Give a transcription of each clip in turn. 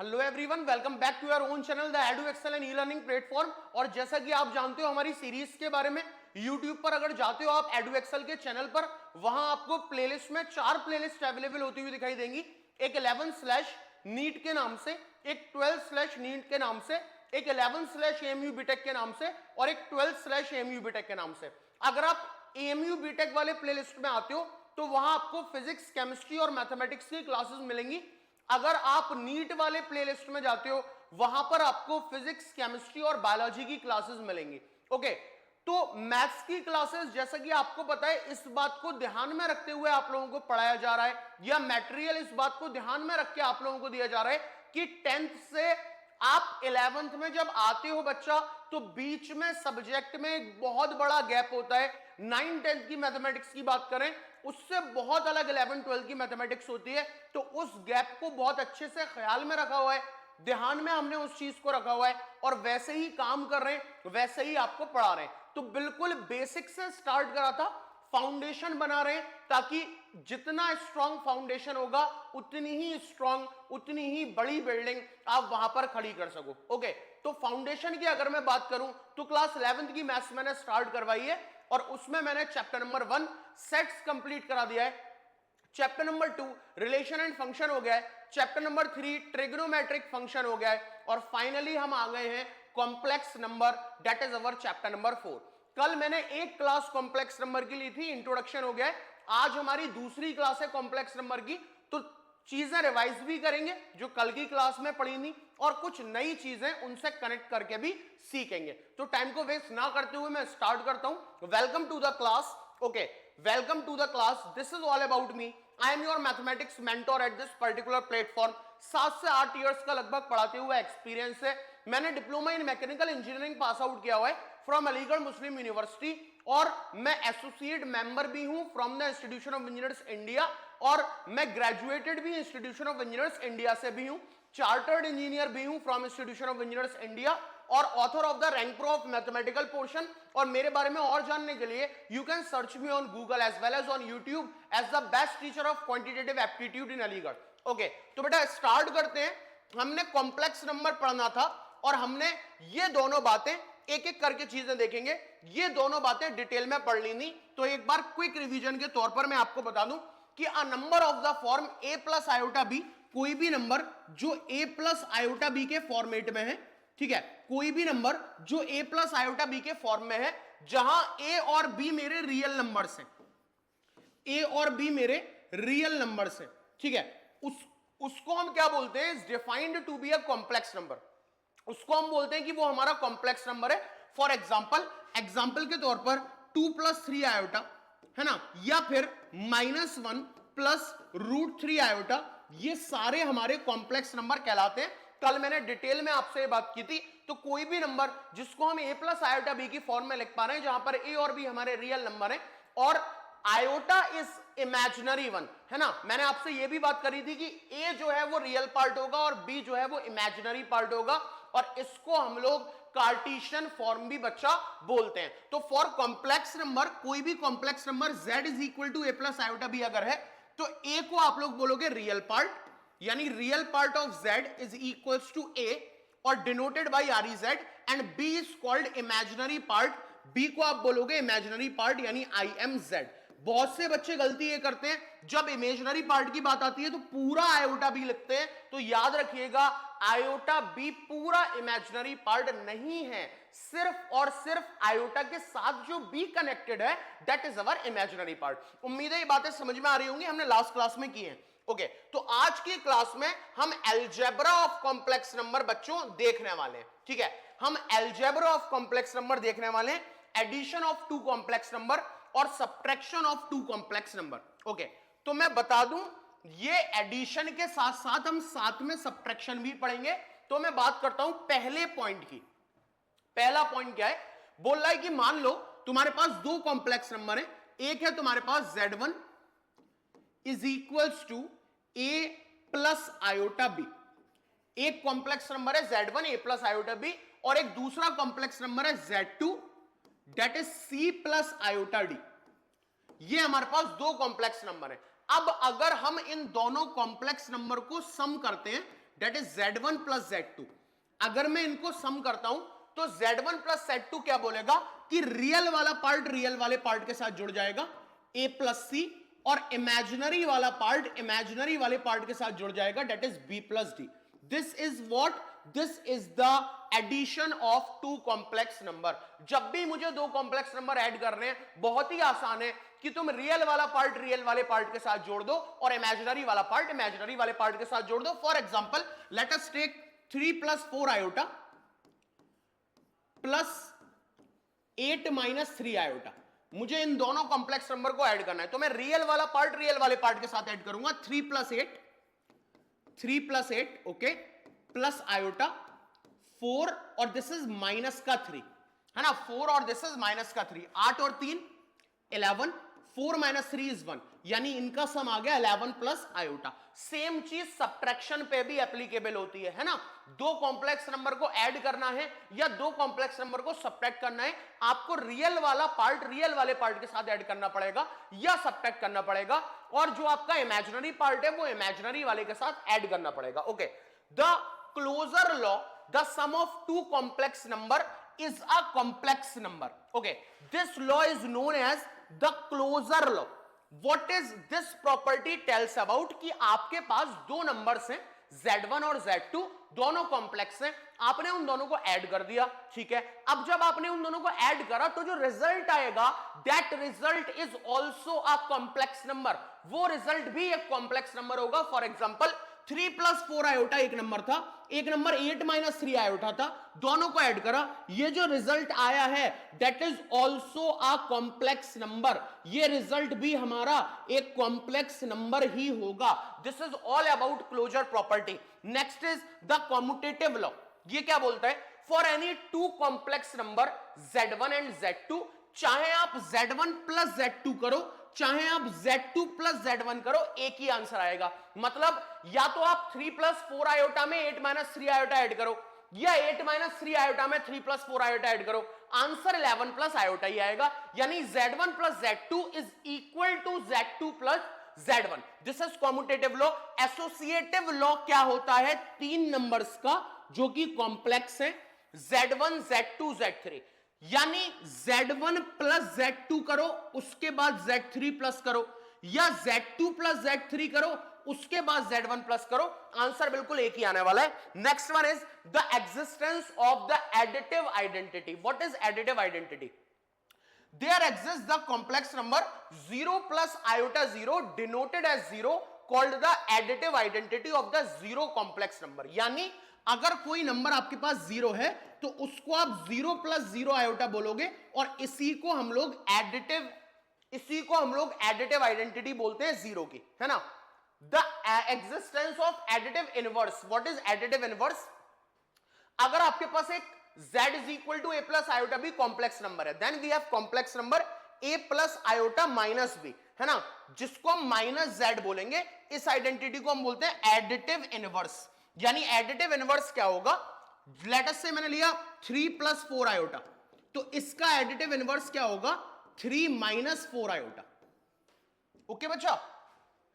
Hello everyone, welcome back to your own channel the Edu Excel and e learning platform. और जैसा कि आप जानते हो हमारी सीरीज के बारे में, यूट्यूब पर अगर जाते हो आप एडू एक्सेल के चैनल पर, वहां आपको प्लेलिस्ट में 4 प्लेलिस्ट अवेलेबल होती हुई दिखाई देंगी। एक 11/नीट के नाम से, एक 12/नीट के नाम से, एक 11/AMU बीटेक के नाम से और एक 12/AMU बीटेक के नाम से। अगर आप AMU बीटेक वाले प्लेलिस्ट में आते हो तो वहां आपको फिजिक्स, केमिस्ट्री और मैथमेटिक्स की क्लासेस मिलेंगी। अगर आप नीट वाले प्लेलिस्ट में जाते हो वहां पर आपको फिजिक्स, केमिस्ट्री और बायोलॉजी की क्लासेस मिलेंगी। ओके, तो मैथ्स की क्लासेस, जैसा कि आपको पता है, इस बात को ध्यान में रखते हुए आप लोगों को पढ़ाया जा रहा है, या मटेरियल इस बात को ध्यान में रख के आप लोगों को दिया जा रहा है कि 10th से आप 11th में जब आते हो बच्चा, तो बीच में सब्जेक्ट में एक बहुत बड़ा गैप होता है। 9th-10th की मैथमेटिक्स की बात करें, उससे बहुत अलग 11th-12th की मैथमेटिक्स होती है। तो उस गैप को बहुत अच्छे से ख्याल में रखा हुआ है, ध्यान में हमने उस चीज को रखा हुआ है और वैसे ही काम कर रहे हैं, वैसे ही आपको पढ़ा रहे हैं। तो बिल्कुल बेसिक से स्टार्ट करा था, फाउंडेशन बना रहे हैं, ताकि जितना स्ट्रांग फाउंडेशन होगा उतनी ही स्ट्रांग, उतनी ही बड़ी बिल्डिंग आप वहां पर खड़ी कर सको। ओके, तो फाउंडेशन की अगर मैं बात करूं तो क्लास 11th की मैथ्स मैंने स्टार्ट करवाई है और उसमें मैंने चैप्टर नंबर 1 सेट्स कंप्लीट करा दिया है। Chapter number 2 relation and function हो गया है। चैप्टर नंबर 3 ट्रिग्नोमेट्रिक फंक्शन हो गया है और फाइनली हम आ गए हैं complex number, that is our chapter number 4। कल मैंने एक क्लास कॉम्प्लेक्स नंबर की ली थी, इंट्रोडक्शन हो गया है। आज हमारी दूसरी क्लास है कॉम्प्लेक्स नंबर की, तो चीजें रिवाइज भी करेंगे जो कल की क्लास में पढ़ी थी और कुछ नई चीजें उनसे कनेक्ट करके भी सीखेंगे। तो टाइम को वेस्ट ना करते हुए मैं स्टार्ट करता हूं। Welcome to the class. Okay, welcome to the class. This is all about me. I am your mathematics mentor at this particular platform. 7 से 8 इयर्स का लगभग पढ़ाते हुए एक्सपीरियंस है। मैंने diploma in mechanical engineering pass out किया हुआ है फ्रॉम अलीगढ़ मुस्लिम यूनिवर्सिटी और मैं एसोसिएट मेंबर भी हूं from the institution of engineers India और मैं ग्रेजुएटेड भी इंस्टीट्यूशन ऑफ इंजीनियर्स इंडिया से भी हूं, चार्टर्ड इंजीनियर भी हूं from institution of engineers India और author of the rank pro of mathematical portion. और मेरे बारे में और जानने के लिए you can search me on Google as well as on YouTube as the best teacher of quantitative aptitude in Aligarh. Okay, तो बेटा स्टार्ट करते हैं। हमने कॉम्प्लेक्स नंबर पढ़ना था और हमने ये दोनों बातें एक एक करके चीजें देखेंगे, ये दोनों बातें डिटेल में पढ़ ली नहीं। तो एक बार क्विक रिवीजन के तौर पर मैं आपको बता दूं कि a number of the form a plus iota B, कोई भी नंबर जो a प्लस आयोटा बी के फॉर्मेट में है, ठीक है, कोई भी नंबर जो a प्लस आयोटा बी के फॉर्म में है, जहां a और b मेरे रियल नंबर्स हैं, a और b मेरे रियल नंबर्स हैं, ठीक है, उसको हम क्या बोलते हैं? Is defined to be a complex number. उसको हम बोलते हैं कि वो हमारा कॉम्प्लेक्स नंबर है। फॉर एग्जाम्पल के तौर पर 2 + 3 आयोटा है ना, या फिर -1 + √3 आयोटा, ये सारे हमारे कॉम्प्लेक्स नंबर कहलाते हैं। कल मैंने डिटेल में आपसे ये बात की थी। तो कोई भी नंबर जिसको हम a प्लस आयोटा b की फॉर्म में लिख पा रहे हैं, जहां पर a और b हमारे रियल नंबर हैं और आयोटा इज इमेजिनरी वन, है ना। मैंने आपसे यह भी बात करी थी कि a जो है वो रियल पार्ट होगा और b जो है वो इमेजिनरी पार्ट होगा और इसको हम लोग कार्टेशियन फॉर्म भी बच्चा बोलते हैं। तो फॉर कॉम्प्लेक्स नंबर, कोई भी complex number z is equal to a plus iota b अगर है तो a को आप लोग बोलोगे रियल पार्ट, यानी real part of z is equals to a और denoted by REZ, and b is called imaginary part, b को आप बोलोगे इमेजिनरी पार्ट यानी IMZ। बहुत से बच्चे गलती ये करते हैं, जब इमेजिनरी पार्ट की बात आती है तो पूरा आयोटा बी लिखते हैं। तो याद रखिएगा, आयोटा बी पूरा इमेजिनरी पार्ट नहीं है, सिर्फ और सिर्फ आयोटा के साथ जो बी कनेक्टेड है that is our imaginary part. उम्मीद है ये बातें समझ में आ रही होंगी, हमने लास्ट क्लास में की हैं। ओके, तो आज की क्लास में हम अलजेब्रा ऑफ कॉम्प्लेक्स नंबर बच्चों देखने वाले हैं, ठीक है। हम अलजेब्रा ऑफ कॉम्प्लेक्स नंबर देखने वाले हैं, एडिशन ऑफ 2 कॉम्प्लेक्स नंबर और subtraction of 2 complex number. Okay, तो मैं बता दूं ये एडिशन के साथ साथ हम साथ में सब्ट्रैक्शन भी पढ़ेंगे। तो मैं बात करता हूं पहले पॉइंट की। पहला पॉइंट क्या है? बोल रहा है कि मान लो तुम्हारे पास 2 कॉम्प्लेक्स नंबर है, एक है तुम्हारे पास Z1 is equals to a plus iota b, एक कॉम्प्लेक्स नंबर है Z1 a plus iota b और एक दूसरा कॉम्प्लेक्स नंबर है Z2 that is c plus iota d। ये हमारे पास 2 कॉम्प्लेक्स नंबर है। अब अगर हम इन दोनों कॉम्प्लेक्स नंबर को सम करते हैं, that is Z1 plus Z2। अगर मैं इनको सम करता हूं तो Z1 प्लस Z2 क्या बोलेगा कि रियल वाला पार्ट रियल वाले पार्ट के साथ जुड़ जाएगा A प्लस C, और इमेजिनरी वाला पार्ट इमेजिनरी वाले पार्ट के साथ जुड़ जाएगा, that is B plus D। This is what, this is the addition of two complex number. जब भी मुझे दो कॉम्प्लेक्स नंबर ऐड करने हैं, बहुत ही आसान है कि तुम रियल वाला पार्ट रियल वाले पार्ट के साथ जोड़ दो और इमेजिनरी वाला पार्ट इमेजिनरी वाले पार्ट के साथ जोड़ दो। For example let us take 3 plus 4 iota plus 8 minus 3 iota. मुझे इन दोनों कॉम्प्लेक्स नंबर को ऐड करना है, तो मैं रियल वाला पार्ट रियल वाले पार्ट के साथ ऐड करूंगा। 3 प्लस 8 ओके, प्लस आयोटा 4 और दिस इज माइनस का 3 है ना, 4 और दिस इज माइनस का 3, 8 और 3 11, 4 माइनस 3 इज 1, यानी इनका सम आ गया 11 प्लस आयोटा। सेम चीज सब्ट्रैक्शन पे भी एप्लीकेबल होती है ना। दो कॉम्प्लेक्स नंबर को ऐड करना है या दो कॉम्प्लेक्स नंबर को सब्ट्रैक्ट करना है, आपको रियल वाला पार्ट रियल वाले पार्ट के साथ ऐड करना पड़ेगा या सब्ट्रैक्ट करना पड़ेगा, और जो आपका इमेजिनरी पार्ट है वो इमेजिनरी वाले के साथ ऐड करना पड़ेगा। Okay, the closure law, the sum of two complex number is a complex number. Okay, this law is known as the closure law. What is this property tells about कि आपके पास दो numbers हैं Z1 और Z2, दोनों complex हैं, आपने उन दोनों को ऐड कर दिया, ठीक है। अब जब आपने उन दोनों को ऐड करा तो जो रिजल्ट आएगा that result is also a complex number, वो रिजल्ट भी एक कॉम्प्लेक्स नंबर होगा। फॉर एग्जाम्पल 3 प्लस 4 आयोटा एक नंबर था, एक नंबर 8 माइनस 3 आयोटा था, दोनों को ऐड करा, ये जो रिजल्ट आया है that is also a complex number, ये रिजल्ट भी हमारा एक कॉम्प्लेक्स नंबर ही होगा। This is all about closure property. Next is the commutative law. ये क्या बोलता है, for any two complex number Z1 and Z2, चाहे आप Z1 प्लस Z2 करो चाहे आप Z2 प्लस Z1 करो, एक ही आंसर आएगा। मतलब या तो आप 3 प्लस 4 आयोटा में 8 माइनस 3 आयोटा ऐड करो या 8 माइनस 3 आयोटा में 3 प्लस 4 आयोटा ऐड करो, आंसर 11 प्लस आयोटा ही आएगा। यानी Z1 plus Z2 is equal to Z2 plus Z1। This is commutative law. Associative law क्या होता है, तीन नंबर्स का जो कि कॉम्प्लेक्स है, Z1 Z2 Z3, यानी Z1 प्लस Z2 करो उसके बाद Z3 प्लस करो, या Z2 प्लस Z3 करो उसके बाद Z1 प्लस करो, आंसर बिल्कुल एक ही आने वाला है। Next one is the existence of the additive identity. What is additive identity? There exists the complex number 0 plus iota 0 denoted as 0 called the additive identity of the zero complex number। यानी अगर कोई number आपके पास 0 है तो उसको आप 0 plus 0 iota बोलोगे और इसी को हम लोग एडिटिव आइडेंटिटी बोलते हैं जीरो की, है ना। The existence of additive inverse. What is additive inverse? अगर आपके पास एक z is equal to a plus iota b complex number है, then we have complex number a plus iota minus b, है ना, जिसको हम माइनस z बोलेंगे। इस आइडेंटिटी को हम बोलते हैं एडिटिव इनवर्स। यानी एडिटिव इनवर्स क्या होगा, लेट अस से मैंने लिया 3 प्लस 4 आयोटा, तो इसका एडिटिव इनवर्स क्या होगा 3 माइनस 4 आयोटा। ओके बच्चा,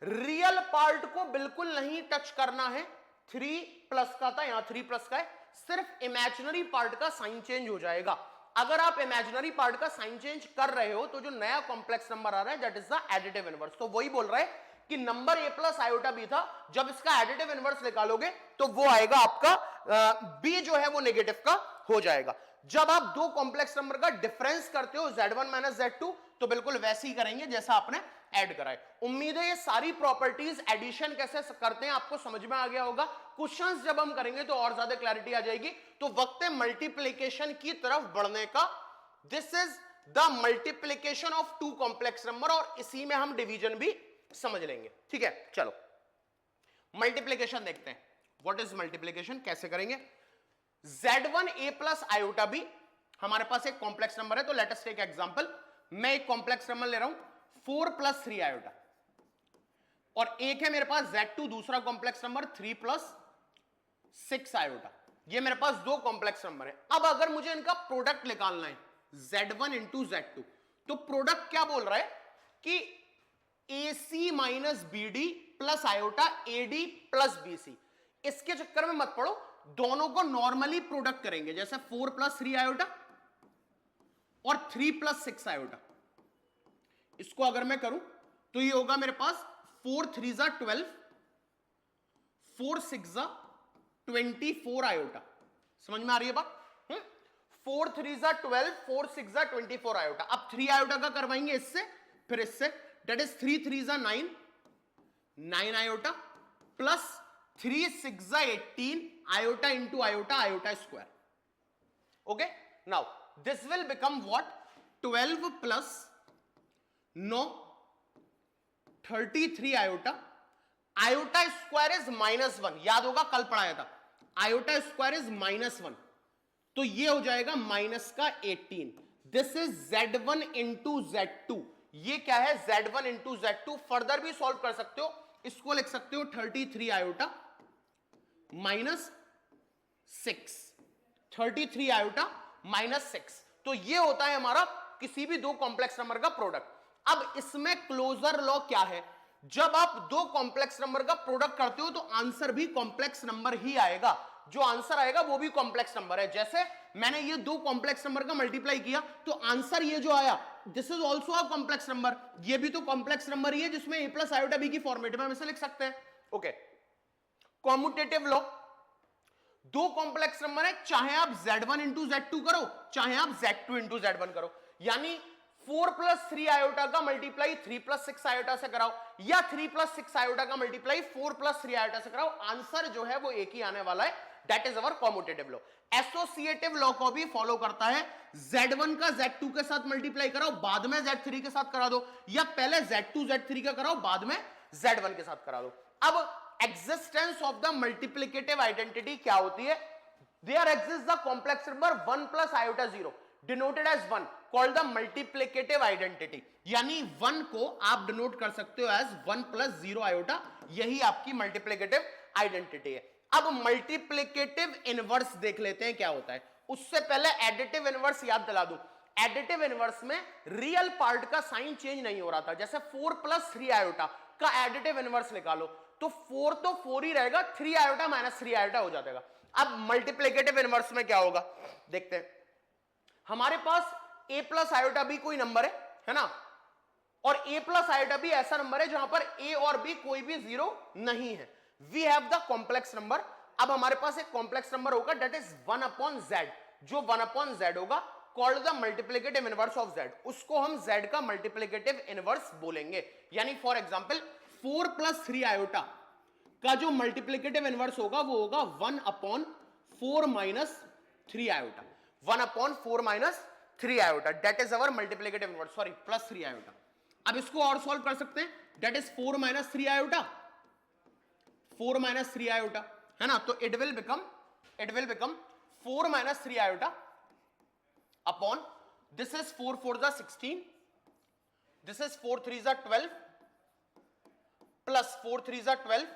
रियल पार्ट को बिल्कुल नहीं टच करना है, 3 प्लस का था यहां 3 प्लस का है, सिर्फ इमेजिनरी पार्ट का साइन चेंज हो जाएगा। अगर आप इमेजिनरी पार्ट का साइन चेंज कर रहे हो तो जो नया कॉम्प्लेक्स नंबर आ रहा है that is the additive inverse. तो वही बोल रहा है कि number a plus iota b था, जब इसका एडिटिव इनवर्स निकालोगे तो वो आएगा आपका b जो है वो नेगेटिव का हो जाएगा। जब आप दो कॉम्प्लेक्स नंबर का डिफरेंस करते हो Z1 माइनस Z2 तो बिल्कुल वैसे ही करेंगे जैसा आपने ऐड करा है। उम्मीद है ये सारी प्रॉपर्टीज एडिशन कैसे करते हैं आपको समझ में आ गया होगा। क्वेश्चंस जब हम करेंगे तो और ज्यादा क्लैरिटी आ जाएगी। तो वक्त है मल्टीप्लिकेशन की तरफ बढ़ने का। This is the multiplication of two complex number और इसी में हम डिवीजन भी समझ लेंगे, ठीक है। चलो मल्टीप्लिकेशन देखते हैं। व्हाट इज मल्टीप्लिकेशन, कैसे करेंगे। Z1 a plus iota b हमारे पास एक कॉम्प्लेक्स नंबर है, तो लेट अस टेक एग्जांपल। मैं एक कॉम्प्लेक्स नंबर ले रहा हूं 4 प्लस 3 आयोटा, और एक है मेरे पास Z2 दूसरा कॉम्प्लेक्स नंबर 3 प्लस 6 आयोटा। ये मेरे पास दो कॉम्प्लेक्स नंबर है। अब अगर मुझे इनका प्रोडक्ट निकालना है Z1 इंटू Z2, तो प्रोडक्ट क्या बोल रहा है कि AC minus BD plus iota AD plus BC। इसके चक्कर में मत पड़ो, दोनों को नॉर्मली प्रोडक्ट करेंगे, जैसे 4 + 3 आयोटा और 3 + 6 आयोटा। इसको अगर मैं करूं तो ये होगा मेरे पास 4 3 = 12, 4 6 = 24 आयोटा। समझ में आ रही है बात? 4 3 = 12, 4 6 = 24 आयोटा। अब 3 आयोटा का करवाएंगे इससे, फिर इससे, that is 3 3 = 9, 9 iota plus 3 6 = 18 iota into iota, iota square. Okay, now this will become what? 12 + 9 33 iota, iota square is -1, याद होगा कल पढ़ाया था, आयोटा स्क्वायर इज -1, तो ये हो जाएगा माइनस का 18। This is Z1 into Z2। ये क्या है? Z1 into Z2। फर्दर भी सॉल्व कर सकते हो, इसको लिख सकते हो 33 आयोटा -6, 33 आयोटा -6। तो ये होता है हमारा किसी भी दो कॉम्प्लेक्स नंबर का प्रोडक्ट। अब इसमें क्लोजर लॉ क्या है? जब आप दो कॉम्प्लेक्स नंबर का प्रोडक्ट करते हो तो आंसर भी कॉम्प्लेक्स नंबर ही आएगा, जो आंसर आएगा वो भी कॉम्प्लेक्स नंबर है। जैसे मैंने ये दो कॉम्प्लेक्स नंबर का मल्टीप्लाई किया तो आंसर ये जो आया, this is also a complex number, ये भी तो कॉम्प्लेक्स नंबर ही है जिसमें a + आयोटा b की फॉर्मेट में हम इसे लिख सकते हैं। ओके, कॉम्यूटेटिव लॉ, दो कॉम्प्लेक्स नंबर है, चाहे आप Z1 इंटू Z2 करो, चाहे आप Z2 इंटू Z1 करो, यानी 4 + 3 आयोटा का मल्टीप्लाई 3 + 6 आयोटा से कराओ, या 3 + 6 आयोटा का मल्टीप्लाई 4 + 3 आयोटा से कराओ, आंसर जो है वो एक ही आने वाला है। That is our commutative law. Associative law को भी फॉलो करता है, Z1 का Z2 के साथ मल्टीप्लाई कराओ, बाद में Z3 के साथ करा दो, या पहले Z2 Z3 का कराओ, बाद में Z1 के साथ करा दो। अब existence of the multiplicative identity क्या होती है? There exists the complex number 1 + iota 0 denoted as 1 called the multiplicative identity। यानी 1 को आप डिनोट कर सकते हो एज 1 + 0 आयोटा, यही आपकी मल्टीप्लिकेटिव आइडेंटिटी है। अब मल्टीप्लिकेटिव इनवर्स देख लेते हैं क्या होता है। उससे पहले एडिटिव इनवर्स याद दिला दूं। एडिटिव इनवर्स में रियल पार्ट का साइन चेंज नहीं हो रहा था, जैसे 4 + 3 आयोटा का एडिटिव इनवर्स निकालो तो 4 तो 4 ही रहेगा, 3 आयोटा -3 आयोटा हो जाएगा। अब मल्टीप्लिकेटिव इनवर्स में क्या होगा देखते हैं। हमारे पास a + आयोटा b कोई नंबर है ना, और a + आयोटा b ऐसा नंबर है जहां पर a और b कोई भी जीरो नहीं है। We have the complex number. अब हमारे पास एक कॉम्प्लेक्स नंबर होगा दैट इज 1/z, जो 1/z होगा called the multiplicative inverse of z, उसको हम z का मल्टीप्लिकेटिव इनवर्स बोलेंगे। यानी फॉर एग्जांपल 4 + 3 आयोटा का जो मल्टीप्लिकेटिव इनवर्स होगा वो होगा 1/4 - 3 iota, 1/4 - 3 iota, that is our multiplicative inverse, sorry +3 iota. अब इसको और सॉल्व कर सकते हैं, दैट इज 4 - 3 आयोटा, 4 - 3 आयोटा, है ना, तो it will become 4 - 3 iota upon, this is 4 4 = 16, this is 4 3 = 12 plus 4 3 = 12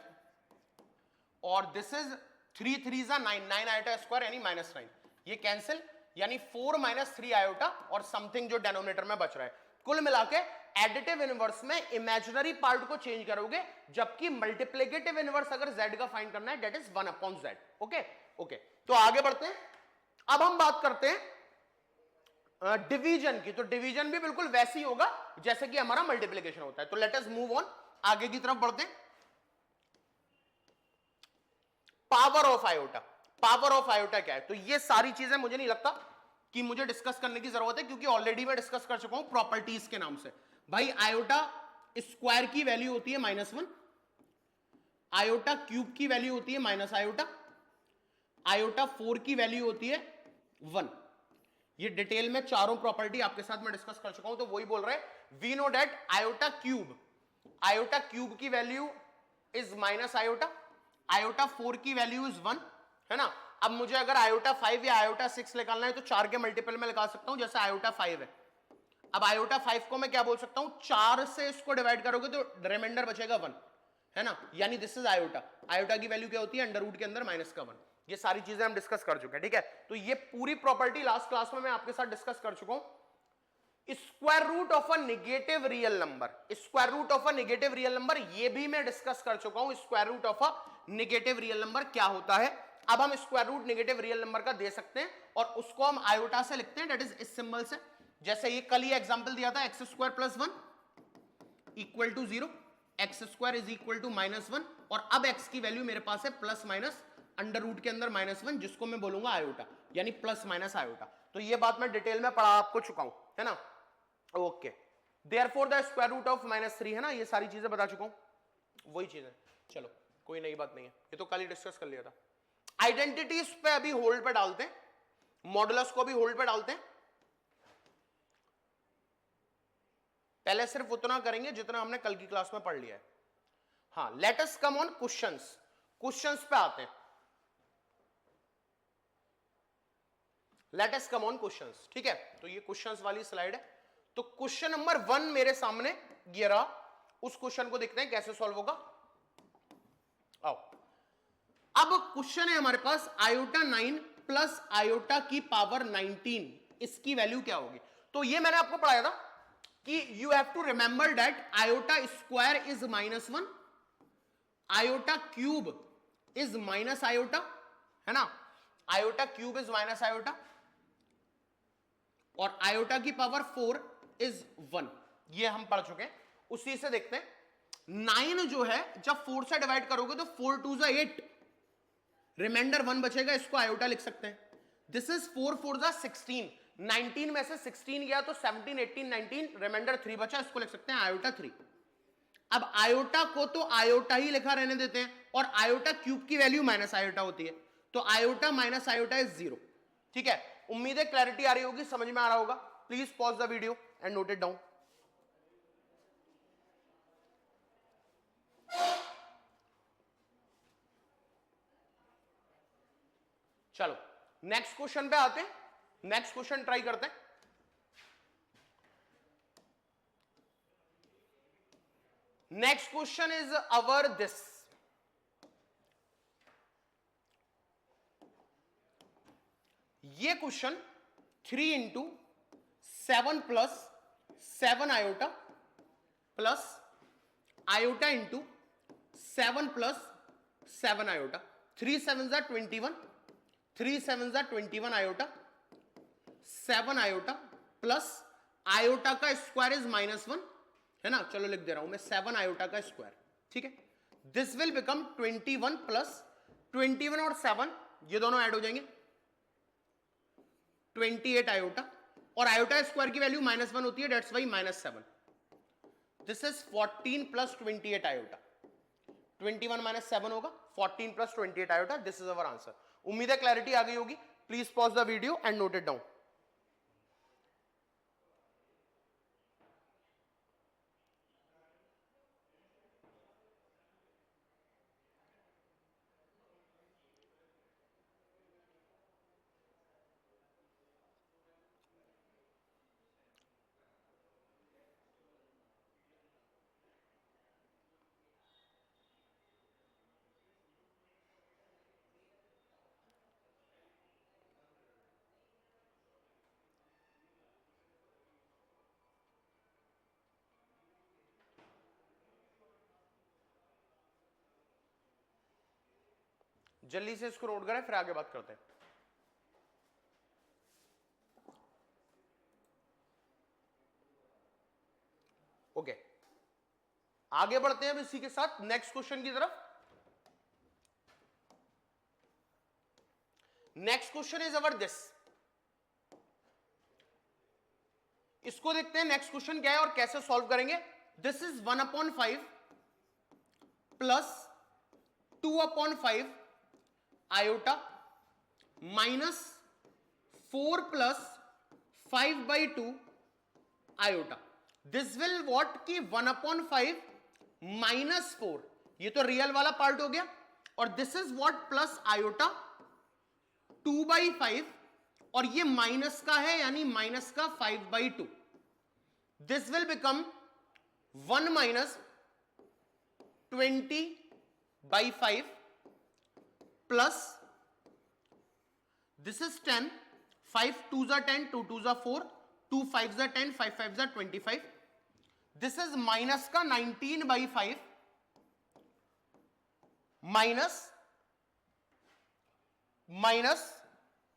और दिस इज 3 3 = 9, 9 आयोटा स्क्वायर यानी -9, ये कैंसिल, यानी 4 - 3 आयोटा और समथिंग जो डेनोमिनेटर में बच रहा है। कुल मिलाके एडिटिव इनवर्स में इमेजिनरी पार्ट को चेंज करोगे, जबकि मल्टीप्लिकेटिव इनवर्स अगर z का फाइंड करना है that is 1/z। Okay okay, तो आगे बढ़ते हैं। अब हम बात करते हैं डिवीजन की, तो डिवीजन भी बिल्कुल वैसी होगा जैसे कि हमारा मल्टीप्लिकेशन होता है। तो लेट अस मूव ऑन, आगे की तरफ बढ़ते हैं। Power of iota, power of iota क्या है? तो ये सारी चीजें मुझे नहीं लगता कि मुझे डिस्कस करने की जरूरत है, क्योंकि ऑलरेडी मैं डिस्कस कर चुका हूं प्रॉपर्टीज के नाम से। भाई आयोटा स्क्वायर की वैल्यू होती है -1, आयोटा क्यूब की वैल्यू होती है माइनस आयोटा, आयोटा 4 की वैल्यू होती है 1। ये डिटेल में चारों प्रॉपर्टी आपके साथ मैं डिस्कस कर चुका हूं, तो वही बोल रहे हैं we know that iota cube की value is minus iota, iota 4 की वैल्यू इज 1, है ना। अब मुझे अगर आयोटा 5 या आयोटा 6 निकालना है तो 4 के मल्टीपल में लगा सकता हूं, जैसे आयोटा 5 है। अब आयोटा 5 को मैं क्या बोल सकता हूं, 4 से इसको डिवाइड करोगे तो रिमाइंडर बचेगा 1, है ना, यानी दिस इज आयोटा। आयोटा की वैल्यू क्या होती है? अंडर रूट के अंदर -1। ये सारी चीजें हम डिस्कस कर चुके हैं, ठीक है। तो ये पूरी प्रॉपर्टी लास्ट क्लास में मैं आपके साथ डिस्कस कर चुका हूं। Square root of a negative real number, square root of a negative real number, ये भी मैं डिस्कस कर चुका हूं। Square root of a negative real number क्या होता है। अब हम square root negative real number का दे सकते हैं और उसको हम आयोटा से लिखते हैं, डेट इज इस सिंबल से। जैसे ये कल ही एग्जांपल दिया था, x square plus 1 equal to 0, x square is equal to -1, और अब एक्स की वैल्यू मेरे पास है प्लस माइनस अंडर रूट के अंदर -1, जिसको मैं बोलूंगा आयोटा, यानी प्लस माइनस आयोटा। तो ये बात मैं डिटेल में पढ़ा आपको चुका हूं, है ना। Okay, therefore the square root of -3, है ना, ये सारी चीजें बता चुका हूं, वही चीजें। चलो कोई नई बात नहीं है, ये तो कल ही डिस्कस कर लिया था। आइडेंटिटीज पे अभी होल्ड पे डालते हैं, मॉडुलस को भी होल्ड पे डालते हैं। पहले सिर्फ उतना करेंगे जितना हमने कल की क्लास में पढ़ लिया है। हाँ, let us come on questions, questions पे आते हैं। Let us come on questions, ठीक है। तो ये क्वेश्चंस वाली स्लाइड है। तो क्वेश्चन नंबर 1 मेरे सामने ये रहा, उस क्वेश्चन को देखते हैं कैसे सॉल्व होगा। आओ, अब क्वेश्चन है हमारे पास आयोटा 9 प्लस आयोटा की पावर 19, इसकी वैल्यू क्या होगी। तो ये मैंने आपको पढ़ाया था कि you have to remember that iota square is -1, iota cube is minus iota, है ना, iota cube is minus iota, और आयोटा की पावर 4 इज 1, ये हम पढ़ चुके हैं। उसी से देखते हैं, 9 जो है जब 4 से डिवाइड करोगे तो 4 2 जा 8, रिमाइंडर 1 बचेगा, इसको आयोटा लिख सकते हैं। दिस इज 4 4 जा 16, 19 में से 16 गया तो 17 18 19, रिमाइंडर 3 बचा, इसको लिख सकते हैं आयोटा 3। अब आयोटा को तो आयोटा ही लिखा रहने देते हैं, और आयोटा क्यूब की वैल्यू माइनस आयोटा होती है, तो आयोटा माइनस आयोटा इज 0, ठीक है। उम्मीद है क्लैरिटी आ रही होगी, समझ में आ रहा होगा। Please pause the video and note it down. चलो नेक्स्ट क्वेश्चन पे आते हैं, नेक्स्ट क्वेश्चन ट्राई करते हैं। Next question is our this, ये question 3 into 7 plus 7 iota plus iota into 7 plus 7 iota, 3 7 जा 21, 3 7 जा 21 आयोटा, 7 आयोटा प्लस आयोटा का स्क्वायर इज -1, है ना। चलो लिख दे रहा हूं मैं 7 आयोटा का स्क्वायर, ठीक है। दिस विल बिकम 21 प्लस 21 और 7 ये दोनों ऐड हो जाएंगे, 28 आयोटा, और आयोटा स्क्वायर की वैल्यू -1 होती है, that's why -7। This is 14 plus 28 iota, 21 minus 7 होगा, 14 plus 28 iota, this is our answer. उम्मीद है क्लैरिटी आ गई होगी। Please pause the video and note it down. जल्दी से इसको नोट करें, फिर आगे बात करते हैं। ओके, आगे बढ़ते हैं अब इसी के साथ नेक्स्ट क्वेश्चन की तरफ। Next question is our this, इसको देखते हैं नेक्स्ट क्वेश्चन क्या है और कैसे सॉल्व करेंगे। This is 1/5 plus 2/5 iota minus 4 plus 5/2 iota. This will what की 1/5 -4, ये तो रियल वाला पार्ट हो गया, और this is what plus iota 2/5, और ये माइनस का है यानी माइनस का 5/2। This will become 1 minus 20/5 plus this is 10, 5 2 जा 10, 2 2 जा 4, 2 5 जा 10, 5 5 जा 25. दिस इज माइनस का 19/5 माइनस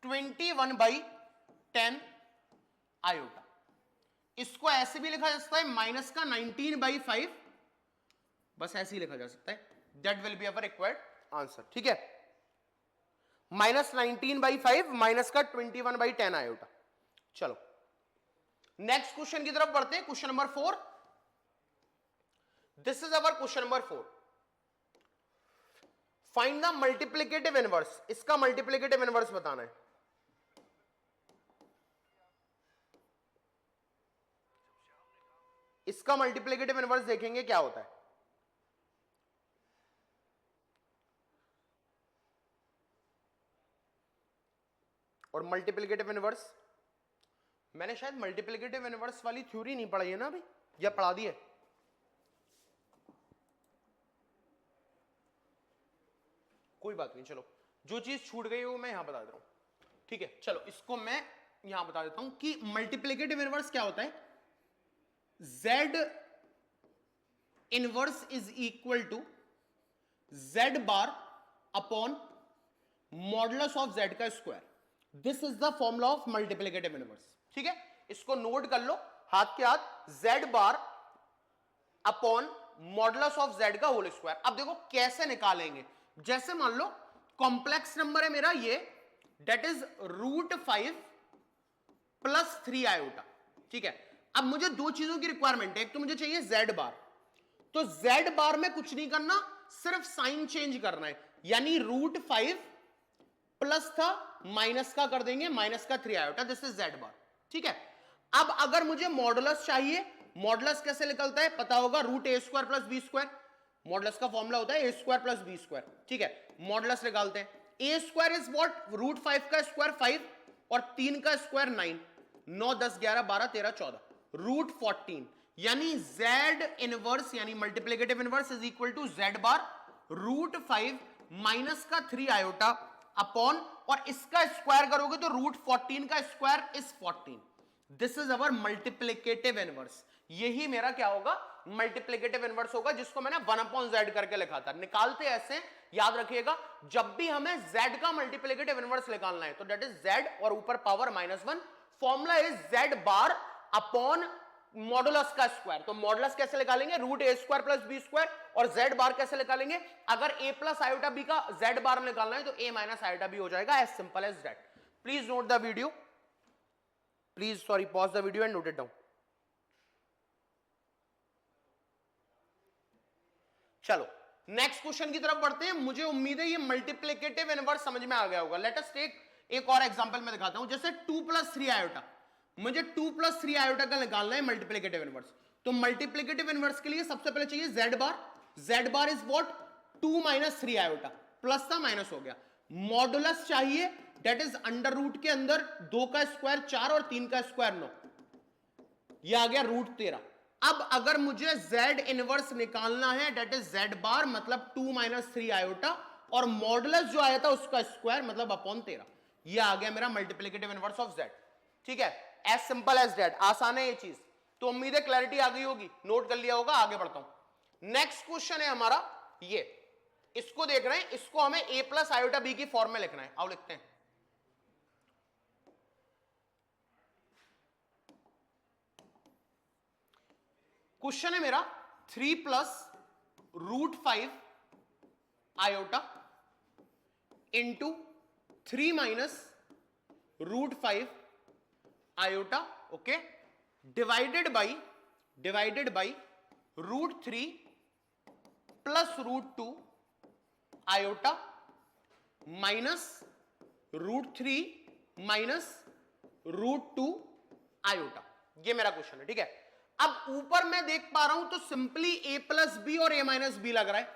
21/10 आयोटा. इसको ऐसे भी लिखा जा सकता है माइनस का 19/5, बस ऐसे ही लिखा जा सकता है. That will be our required answer. ठीक है, माइनस 19/5 माइनस का 21/10 आयोटा. चलो नेक्स्ट क्वेश्चन की तरफ बढ़ते हैं. Question number 4. This is our question number 4. Find the multiplicative inverse. इसका मल्टीप्लिकेटिव इनवर्स बताना है. इसका मल्टीप्लिकेटिव इनवर्स देखेंगे क्या होता है. और मल्टीप्लिकेटिव इनवर्स मैंने शायद मल्टीप्लिकेटिव इनवर्स वाली थ्योरी नहीं पढ़ी है ना अभी, या पढ़ा दी है. कोई बात नहीं, चलो जो चीज छूट गई है वो मैं यहां बता दे रहा हूं. ठीक है, चलो इसको मैं यहां बता देता हूं कि मल्टीप्लिकेटिव इनवर्स क्या होता है. Z inverse is equal to Z bar upon modulus of Z का square. This is the formula of multiplicative inverse. ठीक है, इसको नोट कर लो हाथ के हाथ. Z bar upon modulus of Z का होल स्क्वायर. अब देखो कैसे निकालेंगे. जैसे मान लो कॉम्प्लेक्स नंबर है मेरा ये, डेट इज √5 प्लस 3 आयोटा. ठीक है, अब मुझे दो चीजों की रिक्वायरमेंट है. एक तो मुझे चाहिए Z बार, तो Z बार में कुछ नहीं करना, सिर्फ साइन चेंज करना है. यानी √5 प्लस था माइनस का कर देंगे, माइनस का 3 आयोटा. दिस इज Z बार. ठीक है, अब अगर मुझे मॉडुलस चाहिए, मॉडुलस कैसे निकलता है पता होगा, √a² प्लस b². मॉडुलस का फॉर्मूला होता है a² प्लस b². ठीक है, मॉडुलस निकालते हैं. a² इज व्हाट, √5 का स्क्वायर 5 और 3 का स्क्वायर 9, 9 10 11 12 13 14, √14. यानी Z इनवर्स यानी multiplicative inverse is equal to Z bar √5 minus का 3 आयोटा अपॉन, और इसका स्क्वायर करोगे तो √14 का square is 14. This is our multiplicative inverse. यही मेरा क्या होगा, मल्टीप्लिकेटिव इनवर्स होगा, जिसको मैंने 1/z करके लिखा था. निकालते ऐसे, याद रखिएगा, जब भी हमें z का मल्टीप्लिकेटिव इनवर्स निकालना है तो दैट इज z और ऊपर power -1. Formula is Z bar upon modulus का स्क्वायर. तो मॉडुलस कैसे निकालेंगे, √a² प्लस b². और Z बार कैसे निकालेंगे, अगर a प्लस आयोटा b का Z बार निकालना है तो a माइनस आयोटा b हो जाएगा. As simple as that. Please note the video, please sorry pause the video and note it down. चलो नेक्स्ट क्वेश्चन की तरफ बढ़ते हैं. मुझे उम्मीद है ये मल्टीप्लिकेटिव इनवर्स समझ में आ गया होगा. लेट अस टेक एक और एग्जांपल मैं दिखाता हूं. जैसे 2 + 3 आयोटा, मुझे 2 + 3 आयोटा का निकालना है मल्टीप्लिकेटिव इनवर्स. तो मल्टीप्लिकेटिव इनवर्स के लिए सबसे पहले चाहिए Z bar. Z bar is what, 2 - 3 iota. Plus था माइनस हो गया. मॉडुलस चाहिए, दैट इज अंडर रूट के अंदर 2 का स्क्वायर 4 और 3 का स्क्वायर 9, यह आ गया √13. अब अगर मुझे Z इनवर्स निकालना है, दैट इज Z बार मतलब 2 - 3 आयोटा, और मॉडुलस जो आया था उसका स्क्वायर मतलब अपॉन 13. यह आ गया मेरा मल्टीप्लिकेटिव इनवर्स ऑफ Z. ठीक है, एज सिंपल एज दैट. आसान है ये चीज. तो उम्मीद है क्लैरिटी आ गई होगी, नोट कर लिया होगा. आगे बढ़ता हूं. नेक्स्ट क्वेश्चन है हमारा ये, इसको देख रहे हैं. इसको हमें a प्लस आयोटा b की फॉर्म में लिखना है. आओ लिखते हैं. क्वेश्चन है मेरा 3 + √5 iota into 3 - √5 iota. Okay, divided by √3 plus √2 iota minus √3 minus √2 iota. ये मेरा क्वेश्चन है. ठीक है, अब ऊपर मैं देख पा रहा हूं तो सिंपली a प्लस बी और a माइनस बी लग रहा है.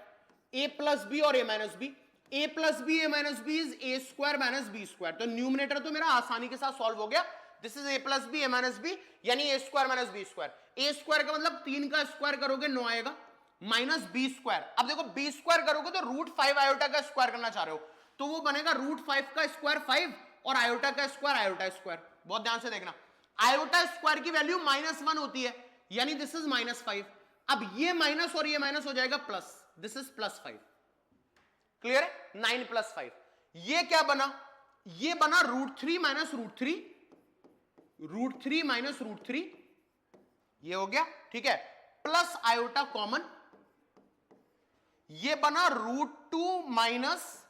a प्लस बी और a minus B, a plus B a minus B is a² minus b². तो न्यूमरेटर तो मेरा आसानी के साथ सॉल्व हो गया. This is a plus B a minus B यानी a² माइनस b². a² का मतलब 3 का स्क्वायर करोगे 9 आएगा, माइनस b². अब देखो b² करोगे तो √5 आयोटा का स्क्वायर करना चाह रहे हो, तो वो बनेगा √5 का स्क्वायर 5 और आयोटा का स्क्वायर आयोटा स्क्वायर. बहुत ध्यान से देखना. आयोटा स्क्वायर की वैल्यू -1 होती है, यानी दिस इज -5। अब ये माइनस और ये माइनस हो जाएगा प्लस, दिस इज +5। क्लियर है? 9 + 5। ये क्या बना? ये बना √3 - √3, √3 - √3, ये हो गया, ठीक है, प्लस आयोटा कॉमन, ये बना √2 माइनस,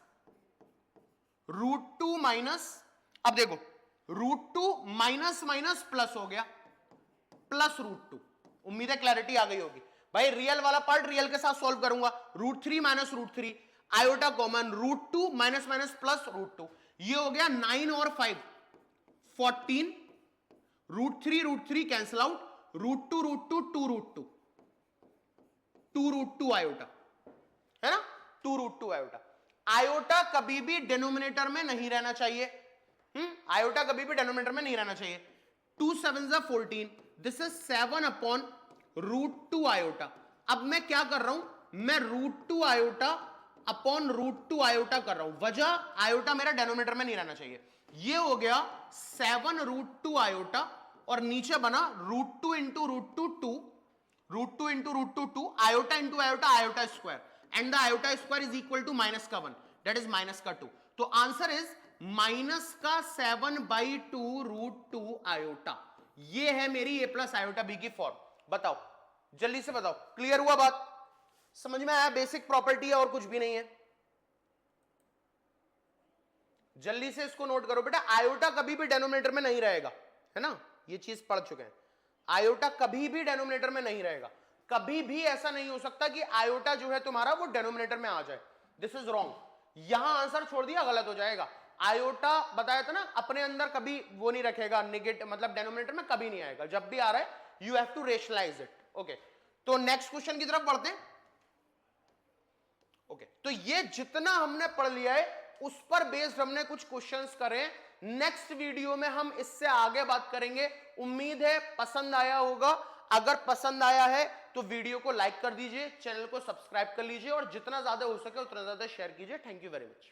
अब देखो √2 माइनस माइनस प्लस हो गया, प्लस √2। उम्मीद है क्लैरिटी आ गई होगी भाई। रियल वाला पार्ट रियल के साथ सॉल्व करूंगा, √3 - √3, iota common, √2 minus minus plus √2, ये हो गया 9 और 5 14, √3 कैंसिल आउट, √2 2√2 आयोटा, है ना, 2√2 आयोटा। आयोटा कभी भी डिनोमिनेटर में नहीं रहना चाहिए, आयोटा कभी भी डिनोमिनेटर में नहीं रहना चाहिए। 2 7 14, दिस इज 7/√2 आयोटा। अब मैं क्या कर रहा हूं, मैं √2 आयोटा अपॉन √2 आयोटा कर रहा हूं, वजह आयोटा मेरा डिनोमिनेटर में नहीं रहना चाहिए। ये हो गया 7√2 आयोटा, और नीचे बना √2 into √2 2, √2 into √2 2, iota into iota, iota square, and the iota square is equal to -1, that is -2। तो आंसर इज -7/2 √2 आयोटा। ये है मेरी a + आयोटा b की फॉर्म। बताओ, जल्दी से बताओ, क्लियर हुआ बात? समझ में आया? बेसिक प्रॉपर्टी है और कुछ भी नहीं है। जल्दी से इसको नोट करो बेटा, आयोटा कभी भी डिनोमिनेटर में नहीं रहेगा, है ना, ये चीज पढ़ चुके हैं। आयोटा कभी भी डिनोमिनेटर में नहीं रहेगा, कभी भी ऐसा नहीं हो सकता कि आयोटा जो है तुम्हारा वो डिनोमिनेटर में आ जाए, दिस इज रॉन्ग। यहां आंसर छोड़ दिया, गलत हो जाएगा। आयोटा बताया था ना, अपने अंदर कभी वो नहीं रखेगा, नेगेटिव मतलब डिनोमिनेटर में कभी नहीं आएगा, जब भी आ रहा है you have to rationalise it. Okay, तो नेक्स्ट क्वेश्चन की तरफ बढ़ते हैं। ओके, तो ये जितना हमने पढ़ लिया है उस पर बेस्ड हमने कुछ क्वेश्चंस करे। नेक्स्ट वीडियो में हम इससे आगे बात करेंगे। उम्मीद है पसंद आया होगा। अगर पसंद आया है तो वीडियो को लाइक कर दीजिए, चैनल को सब्सक्राइब कर लीजिए, और जितना ज्यादा हो सके उतना ज्यादा शेयर कीजिए। Thank you very much.